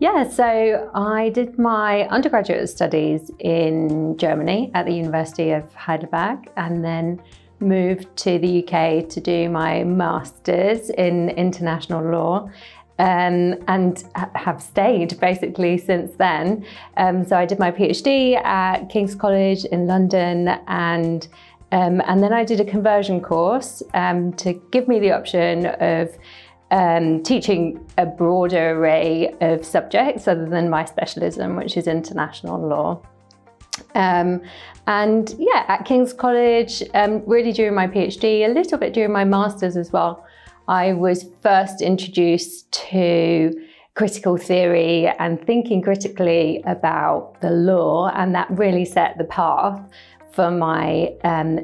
Yeah, so I did my undergraduate studies in Germany at the University of Heidelberg, and then moved to the UK to do my master's in international law, and have stayed basically since then. So I did my PhD at King's College in London, and then I did a conversion course to give me the option of teaching a broader array of subjects other than my specialism, which is international law. And yeah, at King's College, really during my PhD, a little bit during my master's as well, I was first introduced to critical theory and thinking critically about the law, and that really set the path for my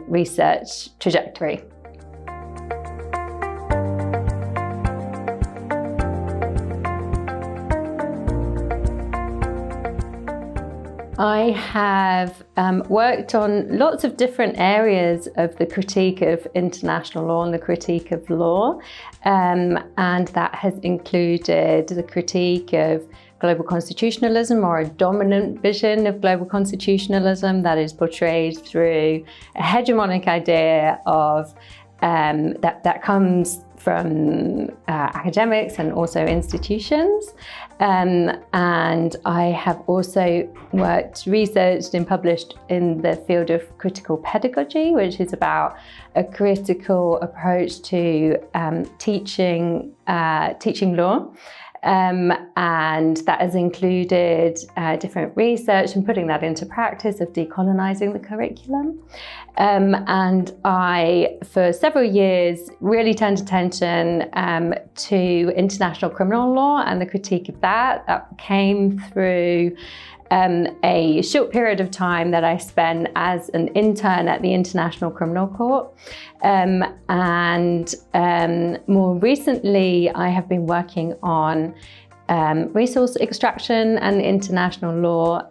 research trajectory. I have worked on lots of different areas of the critique of international law and the critique of law, and that has included the critique of global constitutionalism, or a dominant vision of global constitutionalism that is portrayed through a hegemonic idea of that comes from academics and also institutions. And I have also researched and published in the field of critical pedagogy, which is about a critical approach to teaching law. And that has included different research and putting that into practice of decolonizing the curriculum. And I, for several years, really turned attention to international criminal law and the critique of that. That came through a short period of time that I spent as an intern at the International Criminal Court. And more recently, I have been working on resource extraction and international law,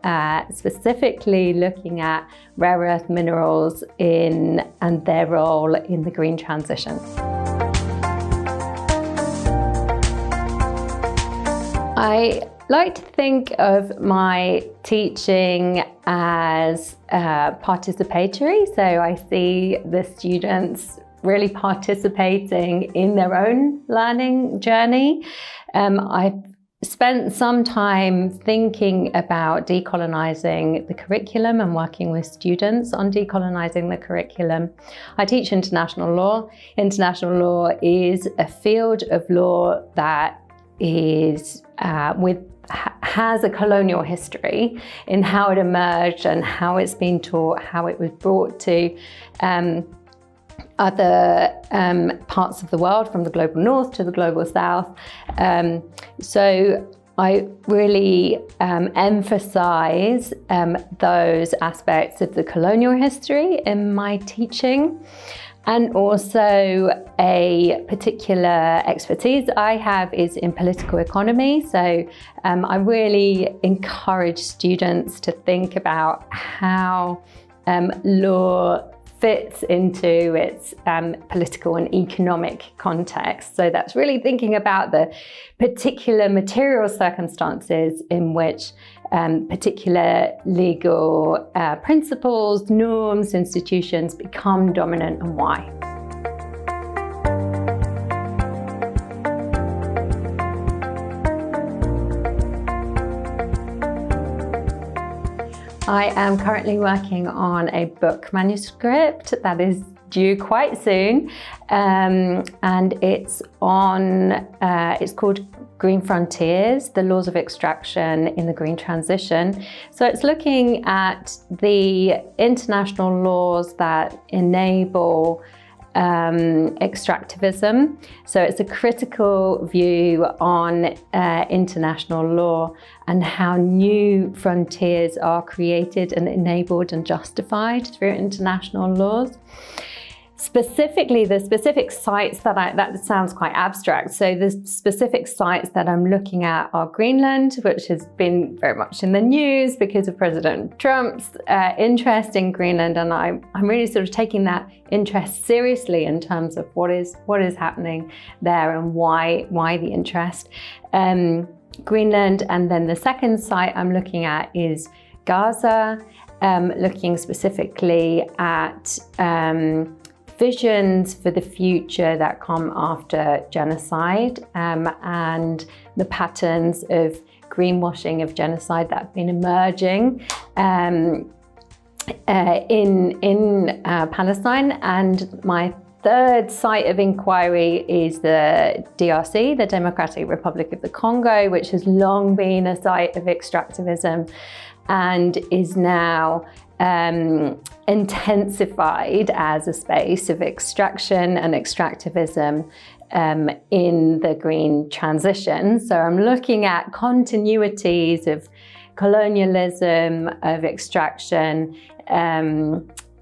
specifically looking at rare earth minerals and their role in the green transition. I like to think of my teaching as participatory. So I see the students really participating in their own learning journey. I've spent some time thinking about decolonizing the curriculum and working with students on decolonizing the curriculum. I teach international law. International law is a field of law that has a colonial history in how it emerged and how it's been taught, how it was brought to other parts of the world, from the global north to the global south. So I really emphasize those aspects of the colonial history in my teaching. And also a particular expertise I have is in political economy. So I really encourage students to think about how law fits into its political and economic context. So that's really thinking about the particular material circumstances in which particular legal principles, norms, institutions become dominant, and why. I am currently working on a book manuscript that is due quite soon, and it's called Green Frontiers, the Laws of Extraction in the Green Transition. So it's looking at the international laws that enable extractivism. So it's a critical view on international law and how new frontiers are created and enabled and justified through international laws. Specifically, the specific sites that sounds quite abstract. So the specific sites that I'm looking at are Greenland, which has been very much in the news because of President Trump's interest in Greenland. And I'm really sort of taking that interest seriously in terms of what is happening there and why the interest. Greenland. And then the second site I'm looking at is Gaza, looking specifically at visions for the future that come after genocide, and the patterns of greenwashing of genocide that have been emerging in Palestine. And my third site of inquiry is the DRC, the Democratic Republic of the Congo, which has long been a site of extractivism and is now intensified as a space of extraction and extractivism in the green transition. So I'm looking at continuities of colonialism, of extraction,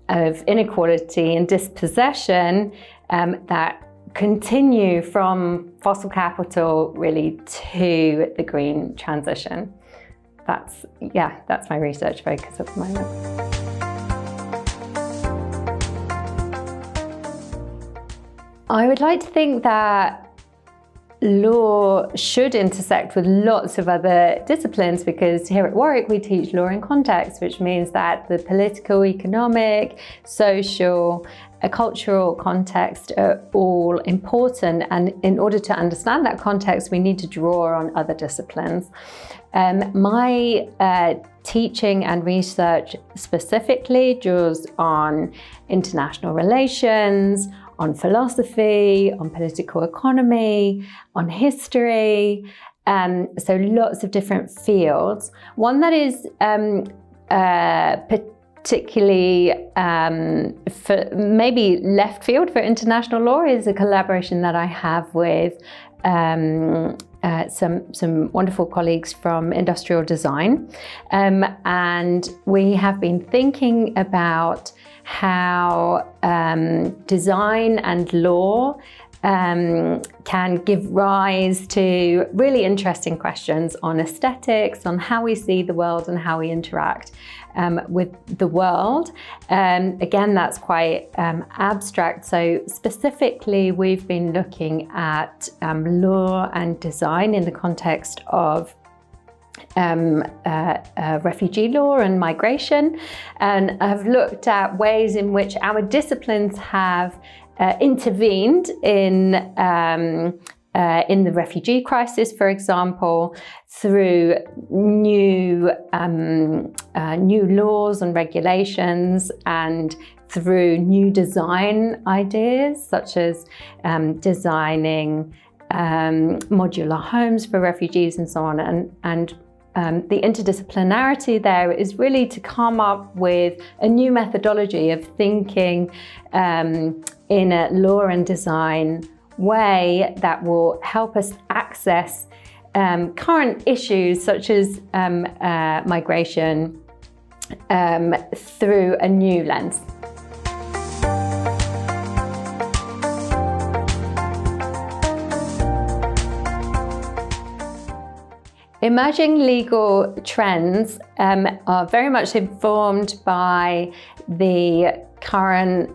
of inequality and dispossession that continue from fossil capital really to the green transition. That's my research focus at the moment. I would like to think that law should intersect with lots of other disciplines, because here at Warwick we teach law in context, which means that the political, economic, social, cultural context are all important, and in order to understand that context we need to draw on other disciplines. My teaching and research specifically draws on international relations, on philosophy, on political economy, on history, so lots of different fields. One that is particularly for maybe left field for international law is a collaboration that I have with some wonderful colleagues from industrial design, and we have been thinking about how design and law can give rise to really interesting questions on aesthetics, on how we see the world and how we interact with the world. Again, that's quite abstract. So specifically, we've been looking at law and design in the context of refugee law and migration, and I've looked at ways in which our disciplines have intervened in the refugee crisis, for example, through new laws and regulations, and through new design ideas, such as designing modular homes for refugees and so on. And the interdisciplinarity there is really to come up with a new methodology of thinking in a law and design way that will help us access current issues such as migration through a new lens. Emerging legal trends are very much informed by the current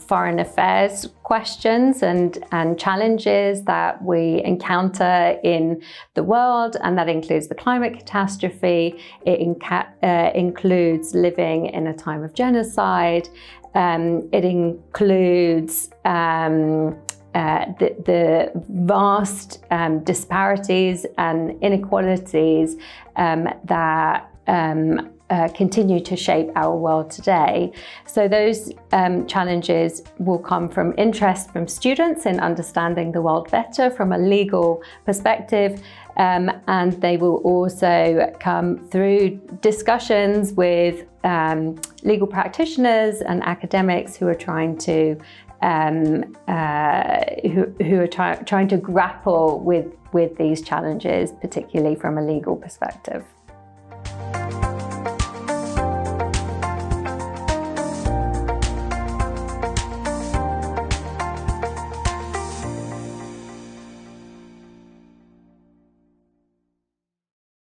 foreign affairs questions and challenges that we encounter in the world, and that includes the climate catastrophe. It includes living in a time of genocide. It includes the vast disparities and inequalities that continue to shape our world today. So those challenges will come from interest from students in understanding the world better from a legal perspective, and they will also come through discussions with legal practitioners and academics who are trying to trying to grapple with these challenges, particularly from a legal perspective.